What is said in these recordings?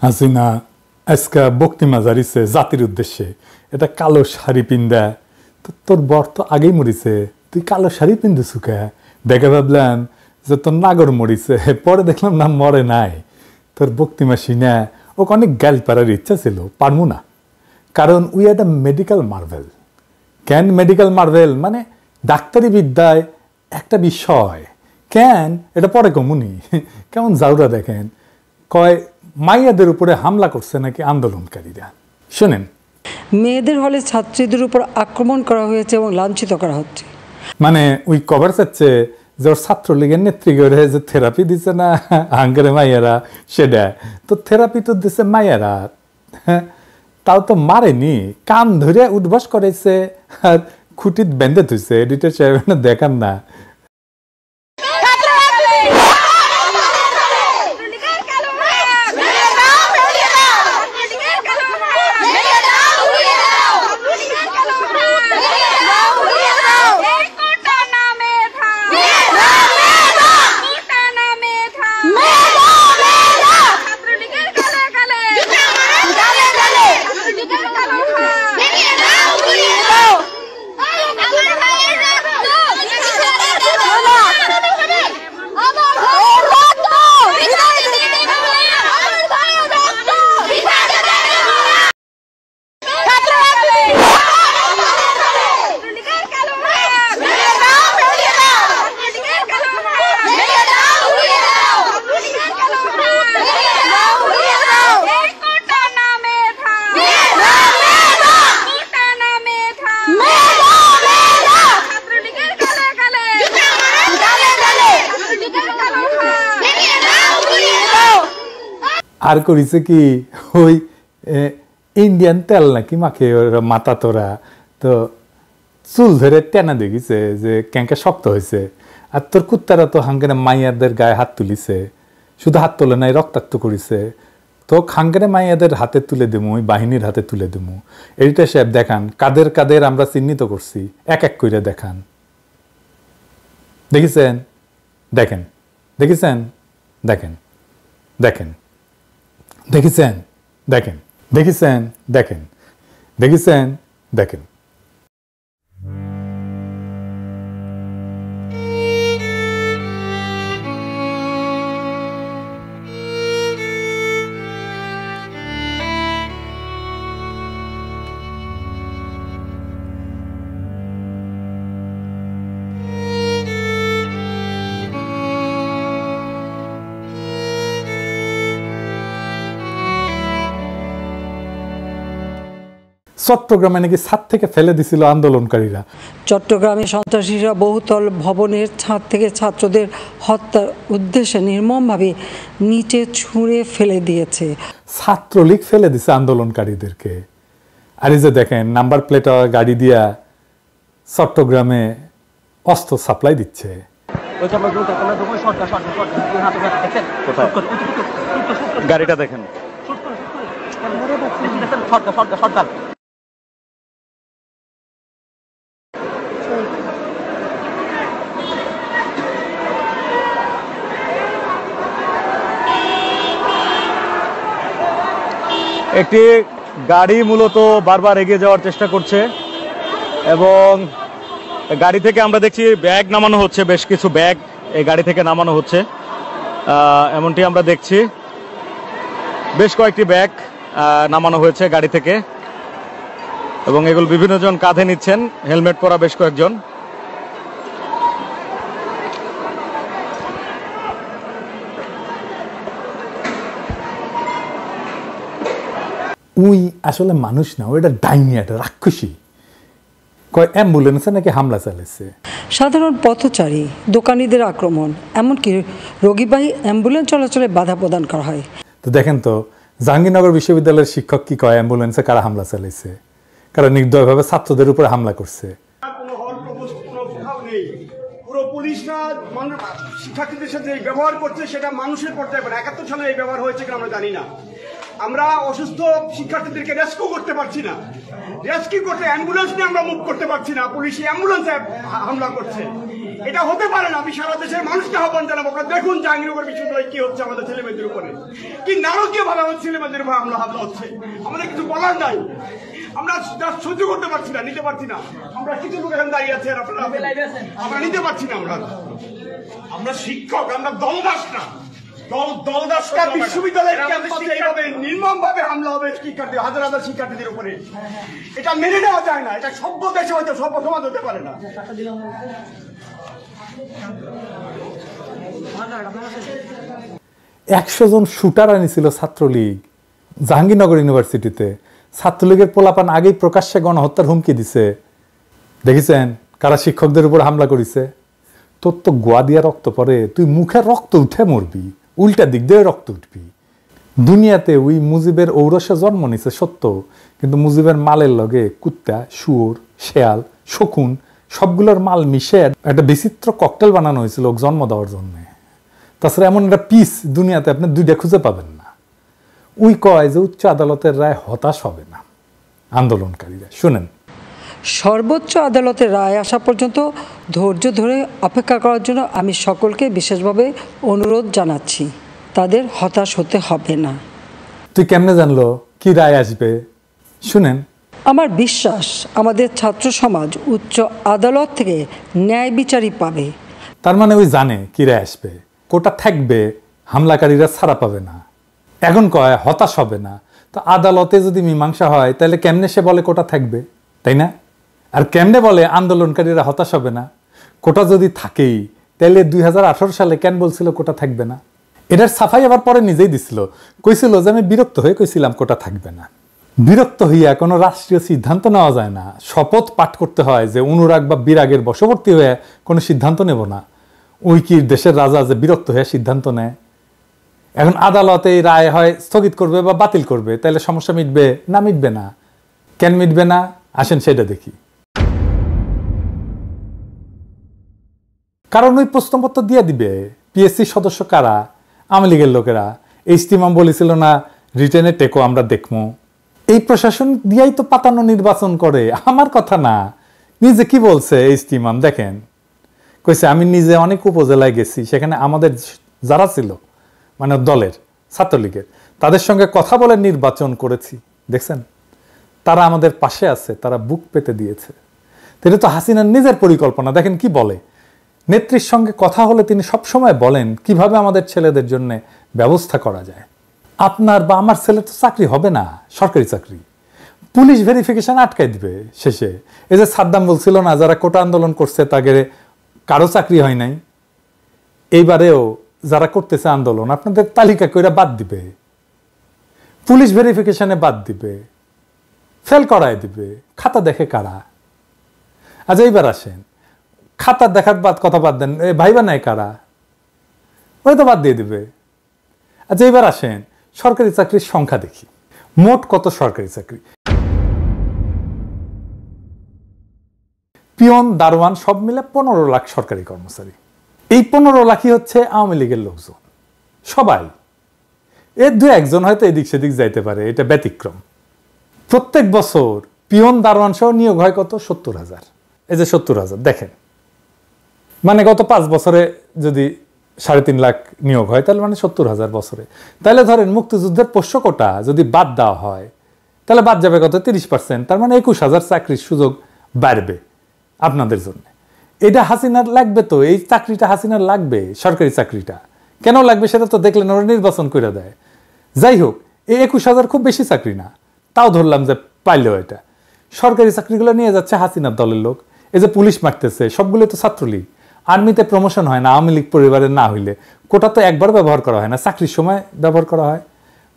হাসিনা আজকে বক্তিমা জারিছে জাতির উদ্দেশ্যে, এটা কালো শাড়ি পিন্দা। তো তোর বর তো আগেই মরিছে, তুই কালো শাড়ি পিন্দিছু কে? দেখে ভাবলাম যে তোর নাগর মরিছে, পরে দেখলাম না মরে নাই। তোর বক্তিমা সিনা ওকে অনেক গাল পাড়ার ইচ্ছা ছিল, পারবো না, কারণ উই একটা মেডিকেল মার্ভেল। কেন মেডিকেল মার্ভেল মানে ডাক্তারি বিদ্যায় একটা বিষয় কেন, এটা পরে কমুনি। কেমন জাউরা দেখেন, কয় মাইয়াদের উপরে হামলা করছে নাকি আন্দোলনকারীরা। শোনেন, মেয়েদের হলে ছাত্রীদের উপর আক্রমণ করা হয়েছে এবং লাঞ্ছিত করা হচ্ছে। মানে ওই কভার চাচ্ছে যে ওর ছাত্রলীগের নেত্রীগণে যে থেরাপি দিচ্ছে না হাঙ্গারে মাইয়ারা, সেটা তো থেরাপি তো দিচ্ছে মাইয়ারা। হ্যাঁ, তাও তো মারেনি, কান ধরে উদ্বাস করেছে আর খুঁটিত বেঁধে থুইছে। এডিটর সাহেব দেখান না। আর করেছে কি, ওই ইন্ডিয়ান তেল নাকি মাখে মাথা তোরা, তো চুল ধরে টেনা দেখিছে যে ক্যাঙ্কা শক্ত হয়েছে। আর তোর কুত্তারা তো হাঙ্গারে মাইয়াদের গায়ে হাত তুলিছে, শুধু হাত তোলে নাই, রক্তাক্ত করেছে। তো হাঙ্গারে মাইয়াদের হাতে তুলে দেবো, ওই বাহিনীর হাতে তুলে দেবো। এইটা সাহেব দেখান কাদের কাদের আমরা চিহ্নিত করছি, এক এক করে দেখান। দেখেছেন? দেখেন, দেখেছেন? দেখেন, দেখেন, দেখেছেন? দেখেন, দেখেছেন? দেখেন, দেখেছেন? দেখেন। চট্টগ্রামে নাকি ছাদ থেকে ফেলে দিছিল আন্দোলনকারীরা। চট্টগ্রামে সন্ত্রাসীরা বহুতল ভবনের ছাদ থেকে ছাত্রদের হত্যার উদ্দেশ্যে নির্মমভাবে নিচে ছুঁড়ে ফেলে দিয়েছে। ছাত্রলীগ ফেলে দিছে আন্দোলনকারীদেরকে। আর এই যে দেখেন নাম্বার প্লেট গাড়ি দিয়া চট্টগ্রামে অস্ত্র সাপ্লাই দিচ্ছে। গাড়িটা দেখেন, একটি গাড়ি মূলত বারবার এগিয়ে যাওয়ার চেষ্টা করছে এবং গাড়ি থেকে আমরা দেখছি ব্যাগ নামানো হচ্ছে, বেশ কিছু ব্যাগ এই গাড়ি থেকে নামানো হচ্ছে, এমনটি আমরা দেখছি। বেশ কয়েকটি ব্যাগ নামানো হয়েছে গাড়ি থেকে এবং এগুলো বিভিন্ন জন কাঁধে নিচ্ছেন, হেলমেট পরা বেশ কয়েকজন। উই আসলে মানুষ না, ওইটা ডাইনি, একটা রাক্ষসী। কয় অ্যাম্বুলেন্সে নাকি হামলা চালাচ্ছে। সাধারণ পথচারী, দোকানিদের আক্রমণ, এমনকি রোগীবাহী অ্যাম্বুলেন্স চলাচলে বাধা প্রদান করা হয়। তো দেখেন তো জাহাঙ্গীরনগর বিশ্ববিদ্যালয়ের শিক্ষক কি কয়, অ্যাম্বুলেন্সে কারা হামলা চালাইছে, কারা নির্দয়ভাবে ছাত্রদের উপরে হামলা করছে। পুরো পুলিশরা শিক্ষার্থীদের সাথে ব্যবহার করছে, সেটা মানুষের পর্যায়ে ৭১ সালে এই ব্যবহার হয়েছে কিনা আমরা জানি না। আমরা অসুস্থ শিক্ষার্থীদেরকে রেস্কিউ করতে পারছি না, রেস্কিউ করতে অ্যাম্বুলেন্স নিয়ে আমরা মুভ করতে পারছি না, পুলিশ অ্যাম্বুলেন্সে হামলা করছে। এটা হতে পারে না। আমি সারা দেশের মানুষকে আহ্বান জানাবো, আপনারা দেখুন জাহাঙ্গীরনগর বিশ্ববিদ্যালয়ে কি হচ্ছে আমাদের ছেলেমেয়েদের উপরে, কি নারকীয় ভাবে আমাদের ছেলেমেয়েদের উপর হামলা হচ্ছে। আমাদের কিছু বলার নাই, আমরা সহ্য করতে পারছি না, নিতে পারছি না। আমরা কিছু লোক এখানে দাঁড়িয়ে আছে, আমরা নিতে পারছি না। আমরা শিক্ষক, আমরা দলদাস না। বিশ্ববিদ্যালয়ের ক্যাম্পাসে এইভাবে নির্মমভাবে হামলা হবে শিক্ষার্থী, হাজার হাজার শিক্ষার্থীদের উপরে, এটা মেনে নেওয়া যায় না। এটা সভ্য দেশে হয়তো সভ্য সমাজ হতে পারে না। 100 জন শুটার আনিছিল ছাত্রলীগ জাহাঙ্গীরনগর ইউনিভার্সিটিতে। ছাত্রলীগের পোলাপান আগেই প্রকাশ্যে গণহত্যার হুমকি দিছে। দেখেছেন কারা শিক্ষকদের উপর হামলা করেছে? তোর তো গোয়া দিয়া রক্ত পরে, তুই মুখে রক্ত উঠে মরবি, উল্টা দিক দিয়ে রক্ত উঠবি। দুনিয়াতে ওই মুজিবের ঔরসে জন্ম নিছে সত্য, কিন্তু মুজিবের মালের লগে কুত্তা, শুয়োর, শেয়াল, শকুন সবগুলোর মাল মিশে একটা বিচিত্র ককটেল বানানো হয়েছিল ওকে জন্ম দেওয়ার জন্য। তাছাড়া এমন একটা পিস দুনিয়াতে আপনি দুইটা খুঁজে পাবেন না। উই কয় যে উচ্চ আদালতের রায় হতাশ হবে না আন্দোলনকারীরা। শুনেন, সর্বোচ্চ আদালতের রায় আসা পর্যন্ত ধৈর্য ধরে অপেক্ষা করার জন্য আমি সকলকে বিশেষভাবে অনুরোধ জানাচ্ছি। তাদের হতাশ হতে হবে না। তুই কেমনে জানলো কি রায় আসবে? শুনেন, আমার বিশ্বাস আমাদের ছাত্র সমাজ উচ্চ আদালত থেকে ন্যায় বিচারই পাবে। তার মানে ওই জানে কি রায় আসবে, কোটা থাকবে, হামলাকারীরা ছাড়া পাবে না। এখন কয় হতাশ হবে না। তো আদালতে যদি মীমাংসা হয় তাহলে কেমনে সে বলে কোটা থাকবে, তাই না? আর কেমনে বলে আন্দোলনকারীরা হতাশ হবে না? কোটা যদি থাকেই তাহলে 2018 সালে কেন বলছিল কোটা থাকবে না? এটার সাফাই আবার পরে নিজেই দিছিল, কইছিল যে আমি বিরক্ত হয়ে কইছিলাম কোটা থাকবে না। বিরক্ত হইয়া কোনো রাষ্ট্রীয় সিদ্ধান্ত নেওয়া যায় না, শপথ পাঠ করতে হয় যে অনুরাগ বা বিরাগের বশবর্তী হয়ে কোনো সিদ্ধান্ত নেব না। ওই কি দেশের রাজা যে বিরক্ত হয়ে সিদ্ধান্ত নেয়? এখন আদালতে এই রায় হয় স্থগিত করবে বা বাতিল করবে, তাহলে সমস্যা মিটবে না? মিটবে না। কেন মিটবে না আসেন সেটা দেখি। কারণ ওই প্রশ্নপত্র দিয়ে দিবে পিএসসি সদস্য কারা? আওয়ামী লীগের লোকেরা। ইজতিমাম বলেছিল না রিটেনে টেকো আমরা দেখবো। এই প্রশাসন দিয়াই তো পাতানো নির্বাচন করে, আমার কথা না। নিজে কি বলছে ইজতিমাম দেখেন, কইছে আমি নিজে অনেক উপজেলায় গেছি, সেখানে আমাদের যারা ছিল মানে দলের ছাত্রলীগের তাদের সঙ্গে কথা বলে নির্বাচন করেছি, দেখছেন তারা আমাদের পাশে আছে, তারা বুক পেতে দিয়েছে। এটা তো হাসিনার নিজের পরিকল্পনা। দেখেন কি বলে, নেত্রীর সঙ্গে কথা হলে তিনি সবসময় বলেন কিভাবে আমাদের ছেলেদের জন্য ব্যবস্থা করা যায়। আপনার বা আমার ছেলে তো চাকরি হবে না, সরকারি চাকরি, পুলিশ ভেরিফিকেশন আটকাই দিবে শেষে। এই যে সাদ্দাম বলছিল না যারা কোটা আন্দোলন করছে তাদের কারো চাকরি হয় নাই, এইবারেও যারা করতেছে আন্দোলন আপনাদের তালিকা কইরা বাদ দিবে, পুলিশ ভেরিফিকেশনে বাদ দিবে, ফেল করায় দিবে। খাতা দেখে কারা? আচ্ছা এইবার আসেন, খাতা দেখার বাদ কথা বাদ দেন, ভাইবা নাই কারা? ওই তো বাদ দিয়ে দিবে। আচ্ছা এইবার আসেন সরকারি চাকরির সংখ্যা দেখি, মোট কত সরকারি চাকরি? পিয়ন, দারোয়ান সব মিলে 15 লাখ সরকারি কর্মচারী। এই 15 লাখই হচ্ছে আওয়ামী লীগের লোকজন, সবাই। এর 2-1 হয়তো এদিক সেদিক যাইতে পারে, এটা ব্যতিক্রম। প্রত্যেক বছর পিয়ন দারোয়ান সহ নিয়োগ হয় কত? 70,000। এই যে 70,000 দেখেন, মানে গত 5 বছরে যদি 3.5 লাখ নিয়োগ হয় তাহলে মানে 70,000 বছরে। তাহলে ধরেন মুক্তিযুদ্ধের পোষ্য কোটা যদি বাদ দেওয়া হয় তাহলে বাদ যাবে কত? 30%। তার মানে 21,000 চাকরির সুযোগ বাড়বে আপনাদের জন্য। এটা হাসিনার লাগবে তো, এই চাকরিটা হাসিনার লাগবে, সরকারি চাকরিটা কেন লাগবে সেটা তো দেখলেন, ওরা নির্বাচন করে দেয়। যাই হোক, এই 21,000 খুব বেশি চাকরি না, তাও ধরলাম যে পাইলেও এটা সরকারি চাকরিগুলো নিয়ে যাচ্ছে হাসিনার দলের লোক। এই যে পুলিশ মারতেছে সবগুলো তো ছাত্রলীগ। আর্মিতে প্রমোশন হয় না আওয়ামী লীগ পরিবারের না হইলে, কোটা তো একবার ব্যবহার করা হয় না, চাকরির সময় ব্যবহার করা হয়,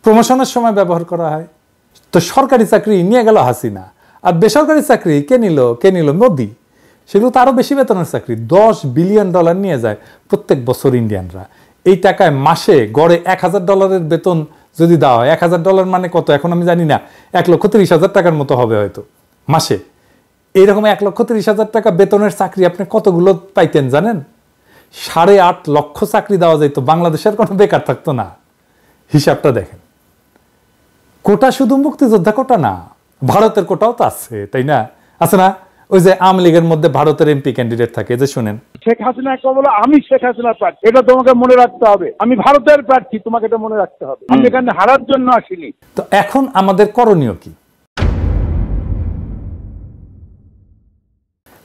প্রমোশনের সময় ব্যবহার করা হয়। তো সরকারি চাকরি নিয়ে গেল হাসিনা, আর বেসরকারি চাকরি কে নিল? মোদি। সেগুলো তো আরো বেশি বেতনের চাকরি, $10 বিলিয়ন নিয়ে যায় প্রত্যেক বছর ইন্ডিয়ানরা। এই টাকায় মাসে গড়ে $1,000 বেতন যদি দেওয়া হয়, $1,000 মানে কত এখন আমি জানি না, 1,30,000 টাকার মতো হবে হয়তো মাসে। এইরকম 1,30,000 টাকা বেতনের চাকরি আপনি কতগুলো পাইতেন জানেন? 8.5 লক্ষ চাকরি দেওয়া যেত, বাংলাদেশের কোনো বেকার থাকতো না। হিসাবটা দেখেন। কোটা শুধু মুক্তিযোদ্ধা কোটা না, ভারতের কোটাও তো আছে, তাই না? আছে না? ওই যে আওয়ামী লীগের মধ্যে ভারতের এমপি ক্যান্ডিডেট থাকে, যে শুনেন শেখ হাসিনা বলো আমি শেখ হাসিনার প্রার্থী, এটা তোমাকে মনে রাখতে হবে। আমি ভারতের প্রার্থী, তোমাকে এটা মনে রাখতে হবে। আমি এখানে হারার জন্য আসিনি। তো এখন আমাদের করণীয় কি?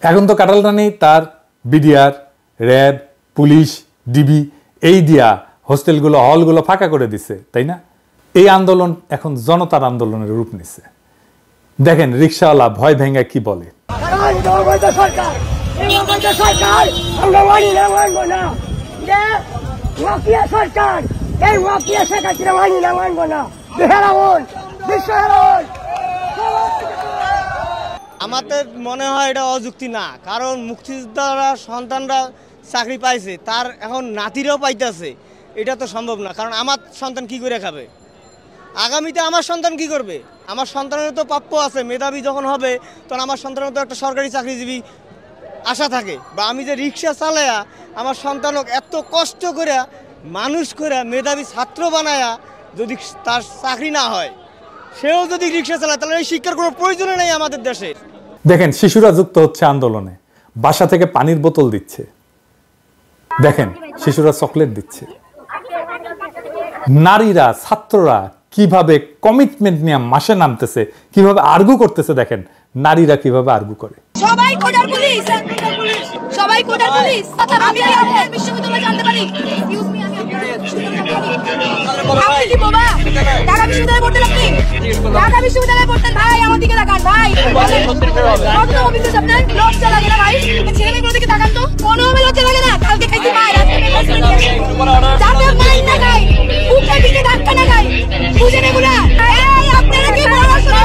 এখন তো কাঁঠাল রানী তার বিডিআর, র্যাব, পুলিশ, ডিবি এই দিয়া হোস্টেলগুলো, হলগুলো ফাঁকা করে দিছে, তাই না? এই আন্দোলন এখন জনতার আন্দোলনের রূপ নিচ্ছে। দেখেন রিকশাওয়ালা ভয় ভেঙ্গা কি বলে। আমাদের মনে হয় এটা অযুক্তি না, কারণ মুক্তিযোদ্ধারা সন্তানরা চাকরি পাইছে, তার এখন নাতিরাও পাইতেছে, এটা তো সম্ভব না। কারণ আমার সন্তান কি করে খাবে, আগামীতে আমার সন্তান কি করবে? আমার সন্তানের তো প্রাপ্য আছে, মেধাবী যখন হবে তখন আমার সন্তানের তো একটা সরকারি চাকরিজীবী আশা থাকে। বা আমি যে রিক্সা চালায়া আমার সন্তানক এত কষ্ট করে মানুষ করে মেধাবী ছাত্র বানায়া যদি তার চাকরি না হয়, সেও যদি রিক্সা চালায়, তাহলে এই শিক্ষার কোনো প্রয়োজন নেই আমাদের দেশে। দেখেন শিশুরা যুক্ত হচ্ছে আন্দোলনে, বাসা থেকে পানির বোতল দিচ্ছে, দেখেন শিশুরা চকলেট দিচ্ছে। নারীরা, ছাত্ররা কিভাবে কমিটমেন্ট নিয়ে মাসে নামতেছে, কিভাবে আর্গু করতেছে, দেখেন নারীরা কিভাবে আর্গু করে। সবাই কোটার পুলিশ, সবাই কোটার পুলিশ। আমি আপনার বিশ্ববিদ্যালয়ে জানতে পারি, এক্সকিউজ মি, আমি আপনার আপনি কি বাবা ঢাকা বিশ্ববিদ্যালয়ে পড়তেন? আপনি ঢাকা বিশ্ববিদ্যালয়ে পড়তেন? ভাই আমার দিকে তাকান ভাই, কত অফিসে আপনার লজ্জা লাগে না ভাই? ছেলে মেয়েগুলোর দিকে তাকান তো, কোনো লজ্জা লাগে না? কালকে খাইছি মায়ের, আজকে যাতে মাইন না খাই, বুকে পিঠে ধাক্কা না খাই, বুঝেন এগুলা? এই আপনারা কি পড়াশোনা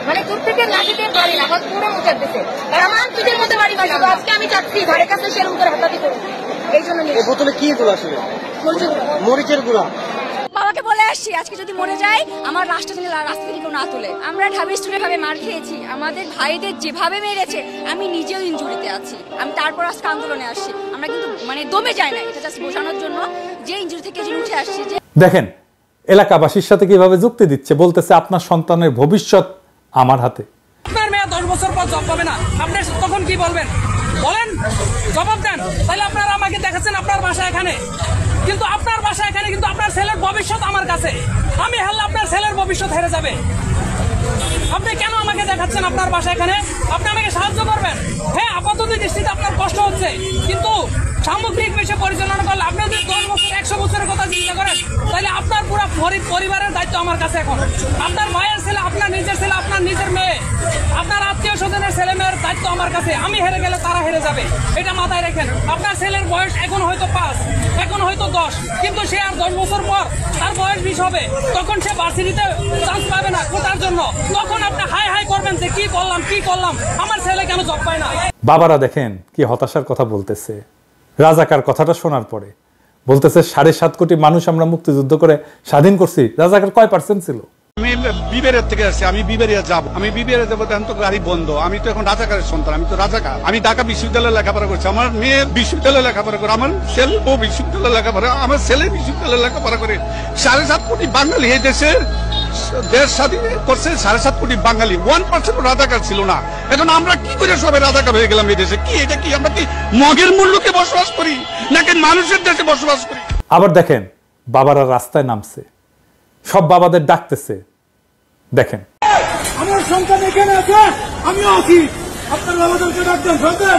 মানে দূর থেকে লাগিয়ে পারি না, আমার পুরো মুখে দিতে আমার পিঠের মধ্যে বাড়ি বাড়ি। আজকে আমি চাচ্ছি ধারে কাছে সেরকম করে হাতাতে করি, এই জন্য এই বোতলে কি গুলো আসলে মরিচের গুঁড়া। বাবাকে বলে আসছি আজকে যদি মরে যায় আমার রাস্তা থেকে কেউ না তুলে। আমরা ঢাবি স্টুডেন্ট ভাবে মার খেয়েছি, আমাদের ভাইদের যেভাবে মেরেছে, আমি নিজেও ইনজুরিতে আছি। আমি তারপর আজকে আন্দোলনে আসছি, আমরা কিন্তু মানে দমে যাই না, এটা জাস্ট বোঝানোর জন্য যে ইনজুরি থেকে যে উঠে আসছি। যে দেখেন এলাকাবাসীর সাথে কিভাবে যুক্তি দিচ্ছে, বলতেছে আপনার সন্তানের ভবিষ্যৎ আমার হাতে। আপনার মেয়ে 10 বছর পর জব পাবে না, আপনি তখন কি বলবেন? বলেন, জবাব দেন। তাহলে আপনারা আমাকে দেখাচ্ছেন আপনার বাসা এখানে, কিন্তু আপনার বাসা এখানে, কিন্তু আপনার ছেলের ভবিষ্যৎ আমার কাছে। আমি হারলে আপনার ছেলের ভবিষ্যৎ হেরে যাবে। আপনি কেন আমাকে দেখাচ্ছেন আপনার বাসা এখানে? আপনি আমাকে সাহায্য করবেন। হ্যাঁ, আপাতত দৃষ্টিতে আপনার কষ্ট হচ্ছে, কিন্তু সামগ্রিক বিষয় পরিচালনা করলে আপনি যদি 10 বছর 100 বছরের কথা চিন্তা করেন, তাহলে আপনার পুরো পরিবারের দায়িত্ব আমার কাছে এখন। আপনার ভাইয়ের ছেলে, আপনার নিজের ছেলে, আপনার নিজের মেয়ে, আপনার আত্মীয় স্বজনের ছেলে মেয়ের দায়িত্ব আমার কাছে। আমি হেরে গেলে তারা হেরে যাবে, এটা মাথায় রাখেন। আপনার ছেলের বয়স এখন হয়তো 5, এখন হয়তো 10, কিন্তু সে আর 10 বছর পর তার বয়স 20 হবে, তখন সে ভার্সিটিতে চান্স পাবে না কোটার জন্য। তখন আপনি হাই হাই করবেন যে কি করলাম, আমার ছেলে কেন জব পায় না। বাবারা দেখেন কি হতাশার কথা বলতেছে। রাজাকার কথাটা শোনার পরে বলতেছে 7.5 কোটি মানুষ আমরা মুক্তিযুদ্ধ করে স্বাধীন করছি, রাজাকার কয় % ছিল? আমি বিবেরিয়া থেকে আসছি, আমি বিবেরিয়া যাবো, আমি বিবেরিয়া যাবো, এখন তো গাড়ি বন্ধ। আমি তো এখন রাজাকারের সন্তান, আমি তো রাজাকার। আমি ঢাকা বিশ্ববিদ্যালয়ে লেখাপড়া করছি, আমার মেয়ে বিশ্ববিদ্যালয়ে লেখাপড়া করে, আমার ছেলে ও বিশ্ববিদ্যালয়ে লেখাপড়া, আমার ছেলে বিশ্ববিদ্যালয়ে লেখাপড়া করে। 7.5 কোটি বাঙালি এই দেশে দেশ স্বাধীন করছে, 7.5 কোটি বাঙালি, 1% রাজাকার ছিল না। এখন আমরা কি করে সবাই রাজাকার হয়ে গেলাম এই দেশে? কি এটা কি আমরা কি মগের মূল্যকে বসবাস করি নাকি মানুষের দেশে বসবাস করি? আবার দেখেন বাবারা রাস্তায় নামছে, সব বাবাদের ডাকতেছে। দেখেন আমার সন্তান এখানে আছে, আমিও আছি, আপনার বাবাদেরকে ডাকতেন, সন্তান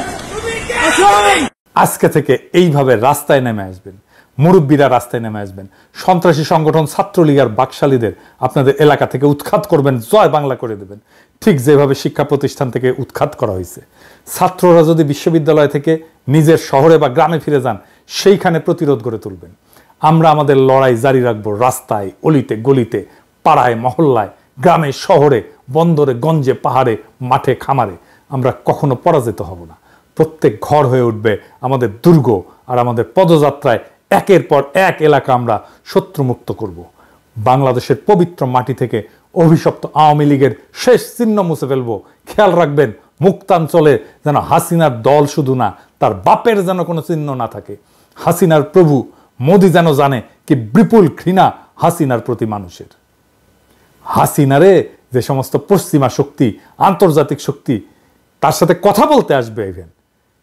আজকে থেকে এইভাবে রাস্তায় নেমে আসবেন, মুরব্বীরা রাস্তায় নেমে আসবেন, সন্ত্রাসী সংগঠন ছাত্রলীগ আর বাকশালীদের আপনাদের এলাকা থেকে উৎখাত করবেন, জয় বাংলা করে দেবেন। ঠিক যেভাবে শিক্ষা প্রতিষ্ঠান থেকে উৎখাত করা হয়েছে, ছাত্ররা যদি বিশ্ববিদ্যালয় থেকে নিজের শহরে বা গ্রামে ফিরে যান, সেইখানে প্রতিরোধ গড়ে তুলবেন। আমরা আমাদের লড়াই জারি রাখবো, রাস্তায়, অলিতে গলিতে, পাড়ায় মহল্লায়, গ্রামে শহরে, বন্দরে গঞ্জে, পাহাড়ে, মাঠে খামারে। আমরা কখনো পরাজিত হব না। প্রত্যেক ঘর হয়ে উঠবে আমাদের দুর্গ, আর আমাদের পদযাত্রায় একের পর এক এলাকা আমরা শত্রুমুক্ত করব। বাংলাদেশের পবিত্র মাটি থেকে অভিশপ্ত আওয়ামী লীগের শেষ চিহ্ন মুছে ফেলবো। খেয়াল রাখবেন, মুক্তাঞ্চলে যেন হাসিনার দল শুধু না, তার বাপের যেন কোনো চিহ্ন না থাকে। হাসিনার প্রভু মোদি যেন জানে কি বিপুল ঘৃণা হাসিনার প্রতি মানুষের। হাসিনারে যে সমস্ত পশ্চিমা শক্তি, আন্তর্জাতিক শক্তি তার সাথে কথা বলতে আসবে, ইভেন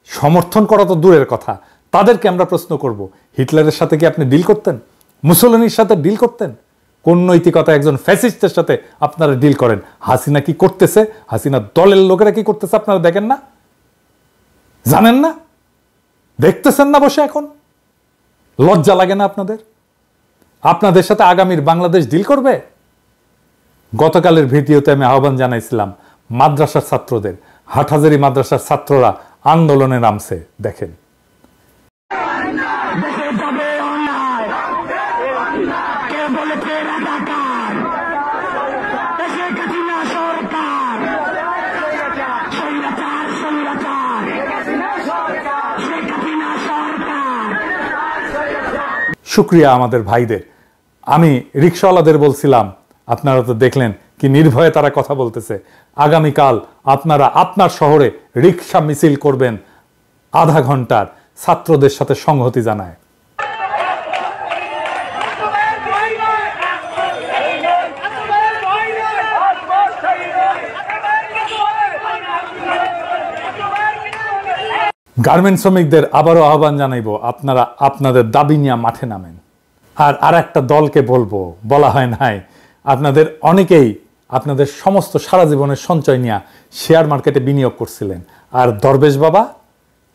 সমর্থন করা তো দূরের কথা, তাদেরকে আমরা প্রশ্ন করব, হিটলারের সাথে কি আপনি ডিল করতেন? মুসোলিনির সাথে ডিল করতেন? কোন নৈতিকতা একজন ফ্যাসিস্টের সাথে আপনারা ডিল করেন? হাসিনা কি করতেছে, হাসিনা দলের লোকেরা কি করতেছে আপনারা দেখেন না? জানেন না? দেখতেছেন না বসে? এখন লজ্জা লাগে না আপনাদের? আপনাদের সাথে আগামীর বাংলাদেশ ডিল করবে? গতকালের ভিডিওতে আমি আহ্বান জানাইছিলাম মাদ্রাসার ছাত্রদের, হাটহাজারী মাদ্রাসার ছাত্ররা আন্দোলনে নামছে। দেখেন, শুক্রিয়া আমাদের ভাইদের। আমি রিকশাওয়ালাদের বলছিলাম, আপনারা তো দেখলেন কি নির্ভয়ে তারা কথা বলতেছে। আগামীকাল আপনারা আপনার শহরে রিকশা মিছিল করবেন আধা ঘন্টার, ছাত্রদের সাথে সংহতি জানায়। গার্মেন্টস শ্রমিকদের আবারও আহ্বান জানাইব, আপনারা আপনাদের দাবি নিয়ে মাঠে নামেন। আর একটা দলকে বলবো, বলা হয় নাই, আপনাদের অনেকেই আপনাদের সমস্ত সারা জীবনের সঞ্চয় নিয়ে শেয়ার মার্কেটে বিনিয়োগ করছিলেন, আর দরবেশ বাবা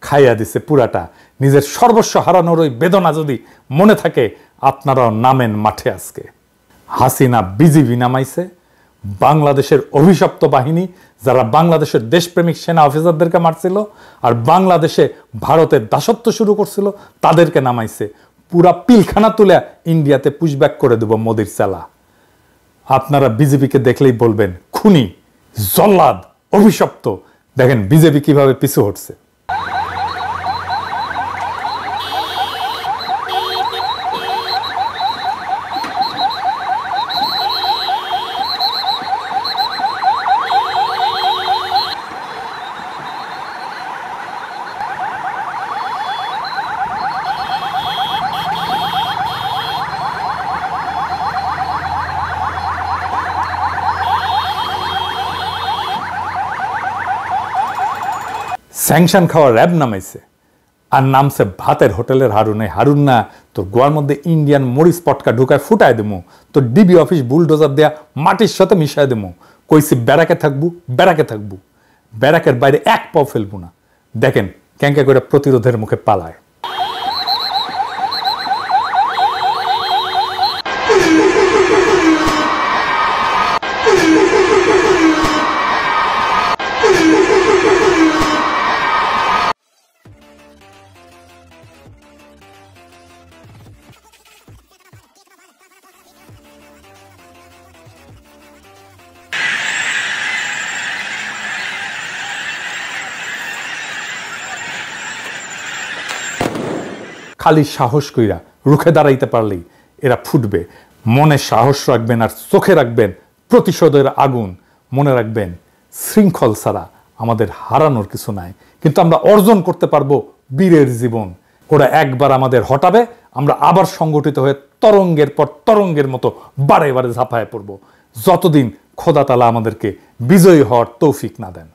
খাইয়া দিছে পুরাটা। নিজের সর্বস্ব হারানোর ওই বেদনা যদি মনে থাকে, আপনারাও নামেন মাঠে আজকে। হাসিনা বিজিবি নামাইছে, বাংলাদেশের অভিশপ্ত বাহিনী যারা বাংলাদেশের দেশপ্রেমিক সেনা অফিসারদেরকে মারছিল আর বাংলাদেশে ভারতের দাসত্ব শুরু করছিল, তাদেরকে নামাইছে। পুরা পিলখানা তুলে ইন্ডিয়াতে পুশব্যাক করে দেব মোদির চালা। আপনারা বিজেপিকে দেখলেই বলবেন খুনি, জল্লাদ, অভিশপ্ত। দেখেন বিজেপি কিভাবে পিছু হটছে। স্যাংশন খাওয়া র্যাব নামাইছে, আর নামছে ভাতের হোটেলের হারুন। এই হারুন না তোর গোয়ার মধ্যে ইন্ডিয়ান মরিচ পটকা ঢুকায় ফুটায় দেবো, তোর ডিবি অফিস বুলডোজার দেয়া মাটির সাথে মিশাই দেবো। কইছি ব্যারাকে থাকবো, ব্যারাকে থাকবো, ব্যারাকের বাইরে এক পাও ফেলবো না। দেখেন ক্যাঙ্কা করে প্রতিরোধের মুখে পালায়। খালি সাহস কইরা রুখে দাঁড়াইতে পারলেই এরা ফুটবে। মনে সাহস রাখবেন আর চোখে রাখবেন প্রতিশোধের আগুন। মনে রাখবেন শৃঙ্খল ছাড়া আমাদের হারানোর কিছু নাই, কিন্তু আমরা অর্জন করতে পারবো বীরের জীবন। ওরা একবার আমাদের হটাবে, আমরা আবার সংগঠিত হয়ে তরঙ্গের পর তরঙ্গের মতো বারে বারে ঝাঁপায় পড়বো, যতদিন খোদা তাআলা আমাদেরকে বিজয়ী হওয়ার তৌফিক না দেন।